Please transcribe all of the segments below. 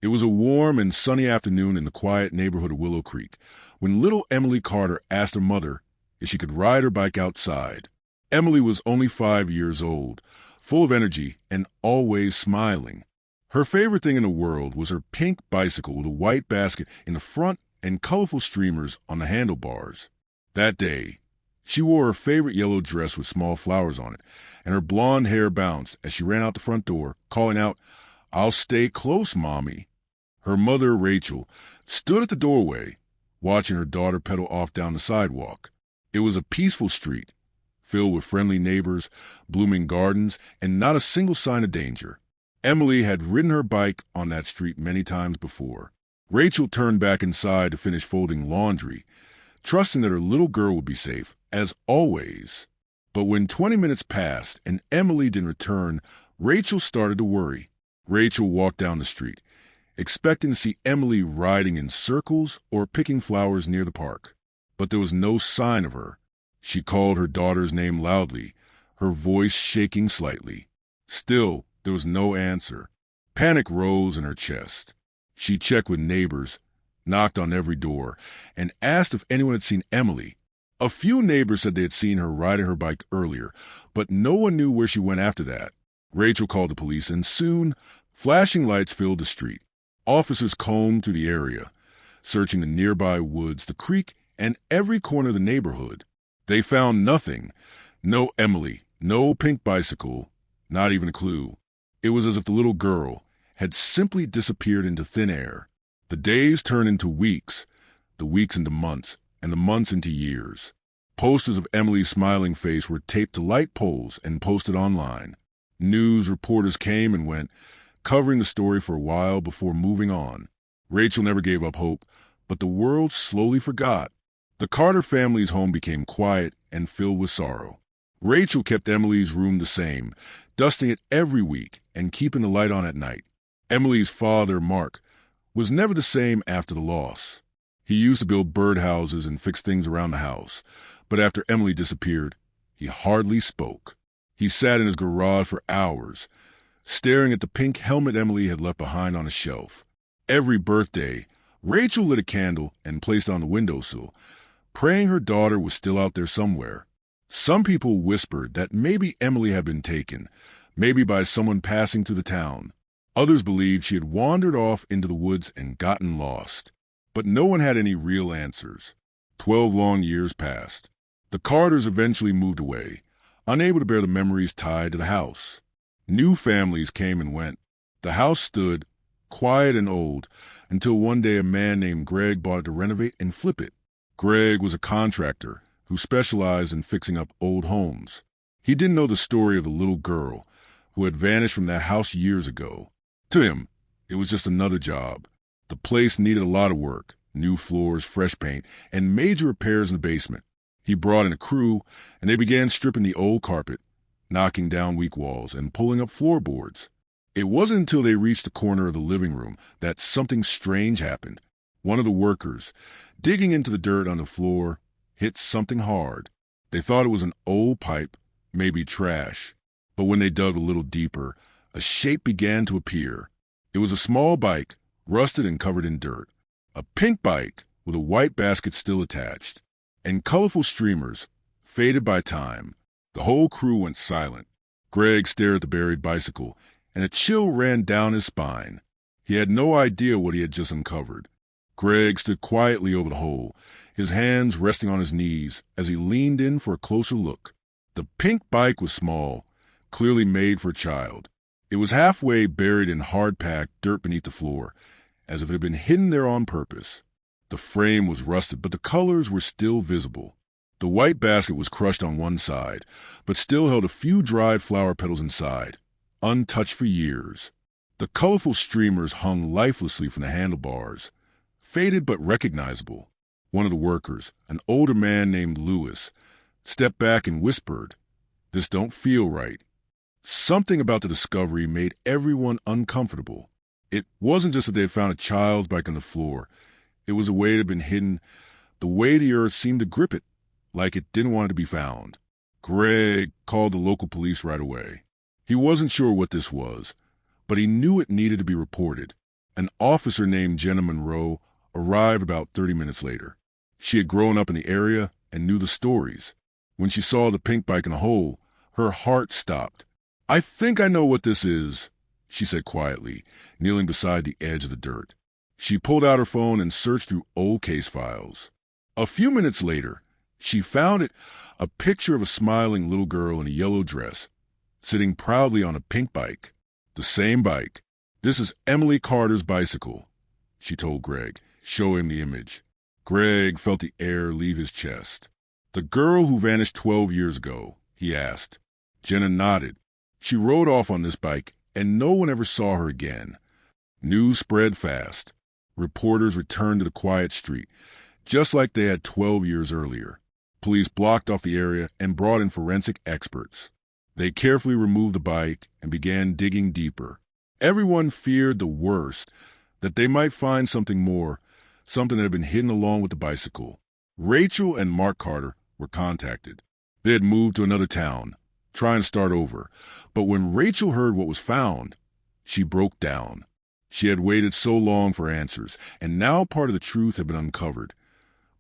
It was a warm and sunny afternoon in the quiet neighborhood of Willow Creek when little Emily Carter asked her mother if she could ride her bike outside. Emily was only 5 years old, full of energy and always smiling. Her favorite thing in the world was her pink bicycle with a white basket in the front and colorful streamers on the handlebars. That day, she wore her favorite yellow dress with small flowers on it, and her blonde hair bounced as she ran out the front door, calling out, "I'll stay close, Mommy." Her mother, Rachel, stood at the doorway, watching her daughter pedal off down the sidewalk. It was a peaceful street, filled with friendly neighbors, blooming gardens, and not a single sign of danger. Emily had ridden her bike on that street many times before. Rachel turned back inside to finish folding laundry, trusting that her little girl would be safe, as always. But when 20 minutes passed and Emily didn't return, Rachel started to worry. Rachel walked down the street, expecting to see Emily riding in circles or picking flowers near the park. But there was no sign of her. She called her daughter's name loudly, her voice shaking slightly. Still, there was no answer. Panic rose in her chest. She checked with neighbors, knocked on every door, and asked if anyone had seen Emily. A few neighbors said they had seen her riding her bike earlier, but no one knew where she went after that. Rachel called the police, and soon, flashing lights filled the street. Officers combed through the area, searching the nearby woods, the creek, and every corner of the neighborhood. They found nothing. No Emily, no pink bicycle, not even a clue. It was as if the little girl had simply disappeared into thin air. The days turned into weeks, the weeks into months, and the months into years. Posters of Emily's smiling face were taped to light poles and posted online. News reporters came and went, covering the story for a while before moving on. Rachel never gave up hope, but the world slowly forgot. The Carter family's home became quiet and filled with sorrow. Rachel kept Emily's room the same, dusting it every week and keeping the light on at night. Emily's father, Mark, was never the same after the loss. He used to build birdhouses and fix things around the house, but after Emily disappeared, he hardly spoke. He sat in his garage for hours, staring at the pink helmet Emily had left behind on a shelf. Every birthday, Rachel lit a candle and placed it on the windowsill, praying her daughter was still out there somewhere. Some people whispered that maybe Emily had been taken, maybe by someone passing through the town. Others believed she had wandered off into the woods and gotten lost. But no one had any real answers. 12 long years passed. The Carters eventually moved away, unable to bear the memories tied to the house. New families came and went. The house stood, quiet and old, until one day a man named Greg bought it to renovate and flip it. Greg was a contractor who specialized in fixing up old homes. He didn't know the story of the little girl who had vanished from that house years ago. To him, it was just another job. The place needed a lot of work, new floors, fresh paint, and major repairs in the basement. He brought in a crew, and they began stripping the old carpet, knocking down weak walls, and pulling up floorboards. It wasn't until they reached the corner of the living room that something strange happened. One of the workers, digging into the dirt on the floor, hit something hard. They thought it was an old pipe, maybe trash. But when they dug a little deeper, a shape began to appear. It was a small bike, rusted and covered in dirt. A pink bike with a white basket still attached, and colorful streamers, faded by time. The whole crew went silent. Greg stared at the buried bicycle, and a chill ran down his spine. He had no idea what he had just uncovered. Greg stood quietly over the hole, his hands resting on his knees as he leaned in for a closer look. The pink bike was small, clearly made for a child. It was halfway buried in hard-packed dirt beneath the floor, as if it had been hidden there on purpose. The frame was rusted, but the colors were still visible. The white basket was crushed on one side, but still held a few dried flower petals inside, untouched for years. The colorful streamers hung lifelessly from the handlebars, faded but recognizable. One of the workers, an older man named Lewis, stepped back and whispered, "This don't feel right." Something about the discovery made everyone uncomfortable. It wasn't just that they had found a child's bike on the floor. It was the way it had been hidden, the way the earth seemed to grip it, like it didn't want it to be found. Greg called the local police right away. He wasn't sure what this was, but he knew it needed to be reported. An officer named Jenna Monroe arrived about 30 minutes later. She had grown up in the area and knew the stories. When she saw the pink bike in the hole, her heart stopped. "I think I know what this is," she said quietly, kneeling beside the edge of the dirt. She pulled out her phone and searched through old case files. A few minutes later, she found a picture of a smiling little girl in a yellow dress, sitting proudly on a pink bike. The same bike. "This is Emily Carter's bicycle," she told Greg, showing him the image. Greg felt the air leave his chest. "The girl who vanished 12 years ago?" he asked. Jenna nodded. "She rode off on this bike, and no one ever saw her again." News spread fast. Reporters returned to the quiet street, just like they had 12 years earlier. Police blocked off the area and brought in forensic experts. They carefully removed the bike and began digging deeper. Everyone feared the worst, that they might find something more, something that had been hidden along with the bicycle. Rachel and Mark Carter were contacted. They had moved to another town, trying to start over. But when Rachel heard what was found, she broke down. She had waited so long for answers, and now part of the truth had been uncovered.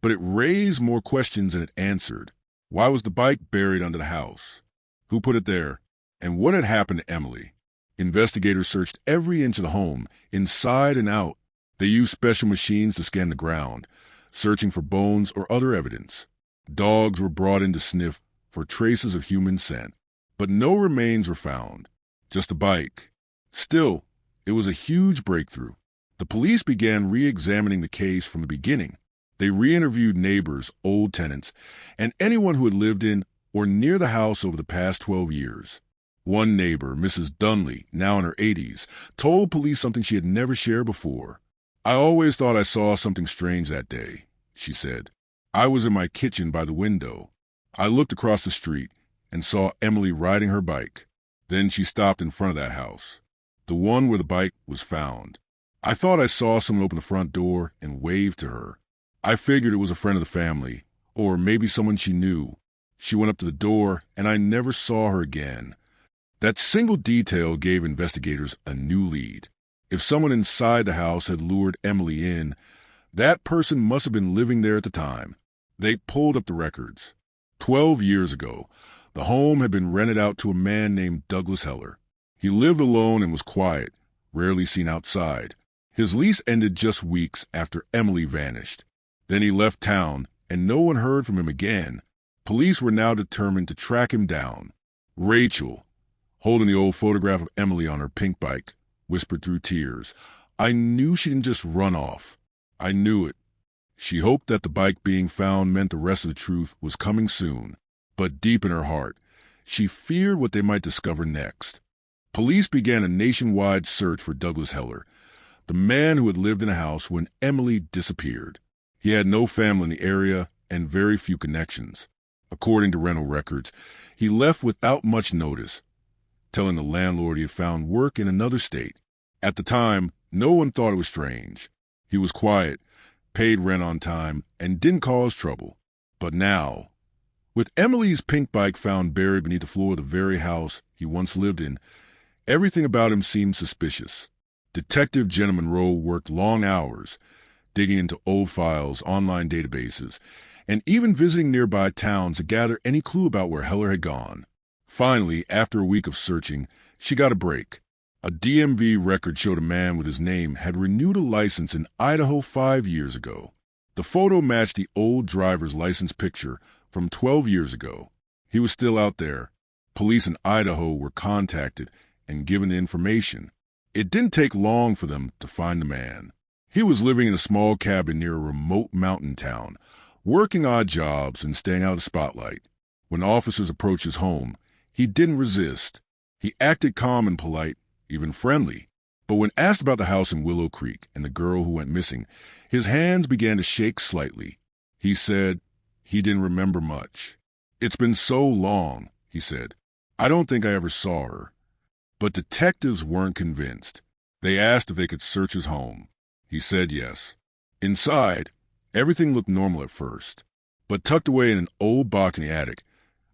But it raised more questions than it answered. Why was the bike buried under the house? Who put it there? And what had happened to Emily? Investigators searched every inch of the home, inside and out. They used special machines to scan the ground, searching for bones or other evidence. Dogs were brought in to sniff for traces of human scent. But no remains were found, just a bike. Still, it was a huge breakthrough. The police began re-examining the case from the beginning. They re-interviewed neighbors, old tenants, and anyone who had lived in or near the house over the past 12 years. One neighbor, Mrs. Dunley, now in her 80s, told police something she had never shared before. "I always thought I saw something strange that day," she said. "I was in my kitchen by the window. I looked across the street and saw Emily riding her bike. Then she stopped in front of that house, the one where the bike was found. I thought I saw someone open the front door and wave to her. I figured it was a friend of the family, or maybe someone she knew. She went up to the door, and I never saw her again." That single detail gave investigators a new lead. If someone inside the house had lured Emily in, that person must have been living there at the time. They pulled up the records. 12 years ago, the home had been rented out to a man named Douglas Heller. He lived alone and was quiet, rarely seen outside. His lease ended just weeks after Emily vanished. Then he left town, and no one heard from him again. Police were now determined to track him down. Rachel, holding the old photograph of Emily on her pink bike, whispered through tears, "I knew she didn't just run off. I knew it." She hoped that the bike being found meant the rest of the truth was coming soon. But deep in her heart, she feared what they might discover next. Police began a nationwide search for Douglas Heller, the man who had lived in a house when Emily disappeared. He had no family in the area and very few connections. According to rental records, he left without much notice, telling the landlord he had found work in another state. At the time, no one thought it was strange. He was quiet, paid rent on time, and didn't cause trouble. But now, with Emily's pink bike found buried beneath the floor of the very house he once lived in, everything about him seemed suspicious. Detective Jenna Monroe worked long hours, digging into old files, online databases, and even visiting nearby towns to gather any clue about where Heller had gone. Finally, after a week of searching, she got a break. A DMV record showed a man with his name had renewed a license in Idaho 5 years ago. The photo matched the old driver's license picture from 12 years ago. He was still out there. Police in Idaho were contacted and given the information. It didn't take long for them to find the man. He was living in a small cabin near a remote mountain town, working odd jobs and staying out of the spotlight. When officers approached his home, he didn't resist. He acted calm and polite, even friendly. But when asked about the house in Willow Creek and the girl who went missing, his hands began to shake slightly. He said he didn't remember much. "It's been so long," he said. "I don't think I ever saw her." But detectives weren't convinced. They asked if they could search his home. He said yes. Inside, everything looked normal at first. But tucked away in an old box in the attic,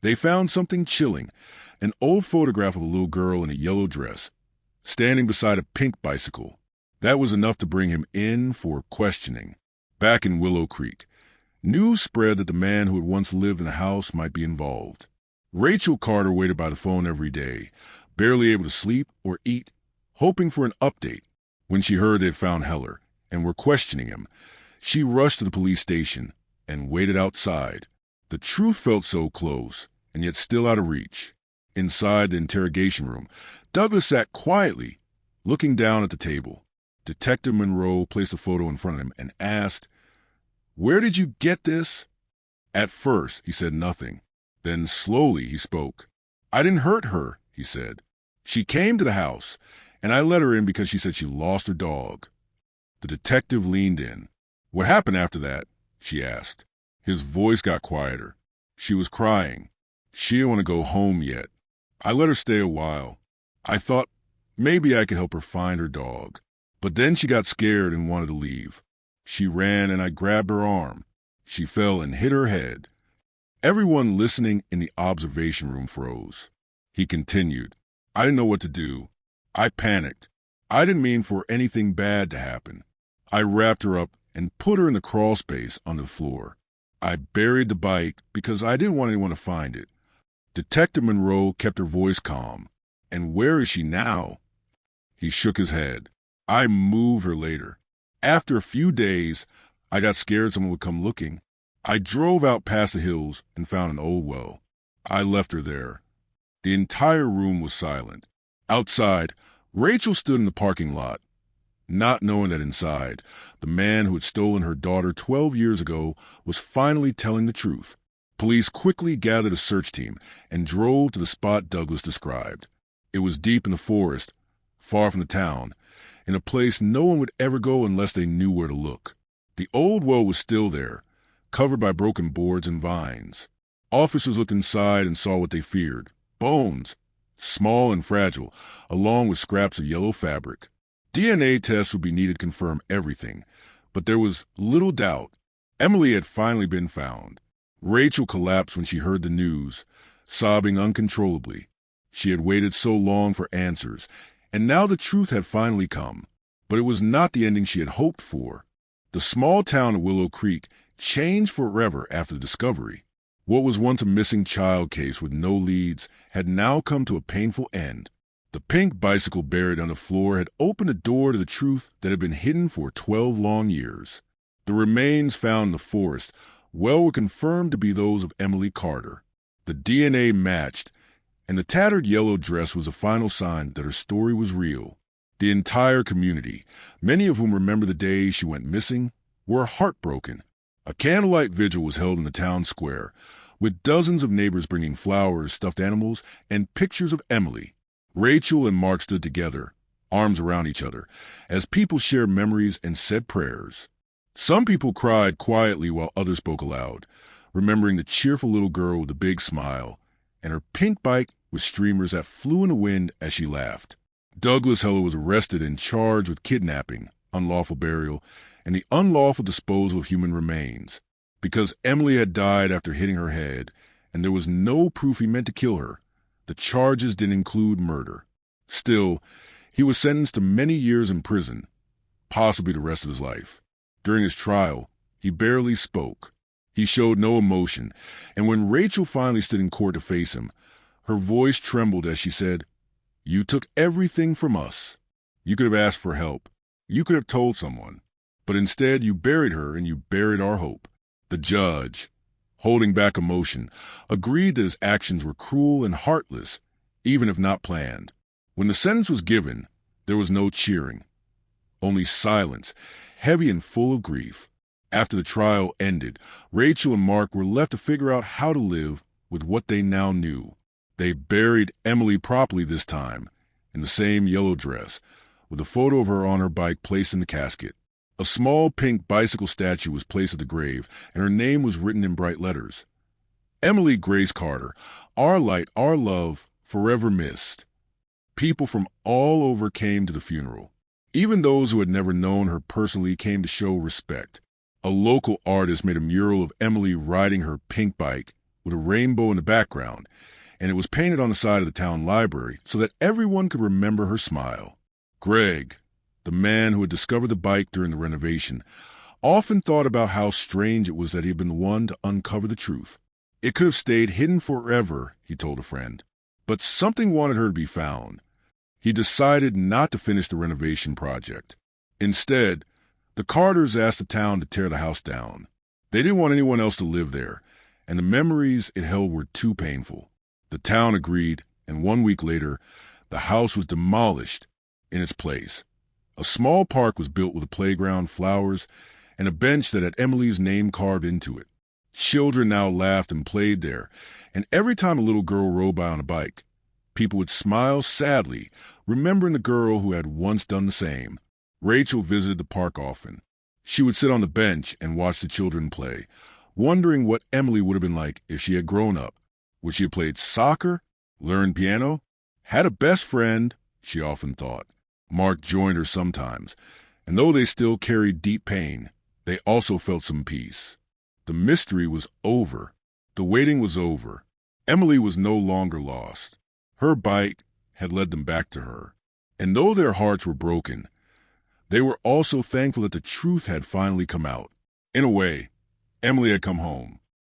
they found something chilling, an old photograph of a little girl in a yellow dress, standing beside a pink bicycle. That was enough to bring him in for questioning. Back in Willow Creek, news spread that the man who had once lived in the house might be involved. Rachel Carter waited by the phone every day, barely able to sleep or eat, hoping for an update. When she heard they had found Heller and were questioning him, she rushed to the police station and waited outside. The truth felt so close, and yet still out of reach. Inside the interrogation room, Douglas sat quietly, looking down at the table. Detective Monroe placed a photo in front of him and asked, "Where did you get this?" At first, he said nothing. Then slowly he spoke. "I didn't hurt her," he said. "She came to the house, and I let her in because she said she lost her dog." The detective leaned in. "What happened after that?" she asked. His voice got quieter. "She was crying. She didn't want to go home yet. I let her stay a while. I thought maybe I could help her find her dog. But then she got scared and wanted to leave. She ran and I grabbed her arm. She fell and hit her head." Everyone listening in the observation room froze. He continued, "I didn't know what to do. I panicked. I didn't mean for anything bad to happen. I wrapped her up and put her in the crawl space on the floor. I buried the bike because I didn't want anyone to find it." Detective Monroe kept her voice calm. "And where is she now?" He shook his head. "I moved her later. After a few days, I got scared someone would come looking. I drove out past the hills and found an old well. I left her there." The entire room was silent. Outside, Rachel stood in the parking lot, not knowing that inside, the man who had stolen her daughter 12 years ago was finally telling the truth. Police quickly gathered a search team and drove to the spot Douglas described. It was deep in the forest, far from the town, in a place no one would ever go unless they knew where to look. The old well was still there, covered by broken boards and vines. Officers looked inside and saw what they feared: bones, small and fragile, along with scraps of yellow fabric. DNA tests would be needed to confirm everything, but there was little doubt. Emily had finally been found. Rachel collapsed when she heard the news, sobbing uncontrollably. She had waited so long for answers, and now the truth had finally come. But it was not the ending she had hoped for. The small town of Willow Creek changed forever after the discovery. What was once a missing child case with no leads had now come to a painful end. The pink bicycle buried on the floor had opened a door to the truth that had been hidden for 12 long years. The remains found in the forest were confirmed to be those of Emily Carter. The DNA matched, and the tattered yellow dress was a final sign that her story was real. The entire community, many of whom remember the day she went missing, were heartbroken. A candlelight vigil was held in the town square, with dozens of neighbors bringing flowers, stuffed animals, and pictures of Emily. Rachel and Mark stood together, arms around each other, as people shared memories and said prayers. Some people cried quietly while others spoke aloud, remembering the cheerful little girl with the big smile, and her pink bike with streamers that flew in the wind as she laughed. Douglas Heller was arrested and charged with kidnapping, unlawful burial, and the unlawful disposal of human remains. Because Emily had died after hitting her head, and there was no proof he meant to kill her, the charges didn't include murder. Still, he was sentenced to many years in prison, possibly the rest of his life. During his trial, he barely spoke. He showed no emotion, and when Rachel finally stood in court to face him, her voice trembled as she said, "You took everything from us. You could have asked for help. You could have told someone. But instead you buried her and you buried our hope." The judge, holding back emotion, agreed that his actions were cruel and heartless, even if not planned. When the sentence was given, there was no cheering, only silence, heavy and full of grief. After the trial ended, Rachel and Mark were left to figure out how to live with what they now knew. They buried Emily properly this time, in the same yellow dress, with a photo of her on her bike placed in the casket. A small pink bicycle statue was placed at the grave, and her name was written in bright letters. Emily Grace Carter, our light, our love, forever missed. People from all over came to the funeral. Even those who had never known her personally came to show respect. A local artist made a mural of Emily riding her pink bike with a rainbow in the background, and it was painted on the side of the town library so that everyone could remember her smile. Greg, The man who had discovered the bike during the renovation often thought about how strange it was that he had been the one to uncover the truth. It could have stayed hidden forever, he told a friend, but something wanted her to be found. He decided not to finish the renovation project. Instead, the Carters asked the town to tear the house down. They didn't want anyone else to live there, and the memories it held were too painful. The town agreed, and 1 week later, the house was demolished. In its place, a small park was built with a playground, flowers, and a bench that had Emily's name carved into it. Children now laughed and played there, and every time a little girl rode by on a bike, people would smile sadly, remembering the girl who had once done the same. Rachel visited the park often. She would sit on the bench and watch the children play, wondering what Emily would have been like if she had grown up. Would she have played soccer, learned piano, had a best friend, she often thought. Mark joined her sometimes, and though they still carried deep pain, they also felt some peace. The mystery was over. The waiting was over. Emily was no longer lost. Her bike had led them back to her. And though their hearts were broken, they were also thankful that the truth had finally come out. In a way, Emily had come home.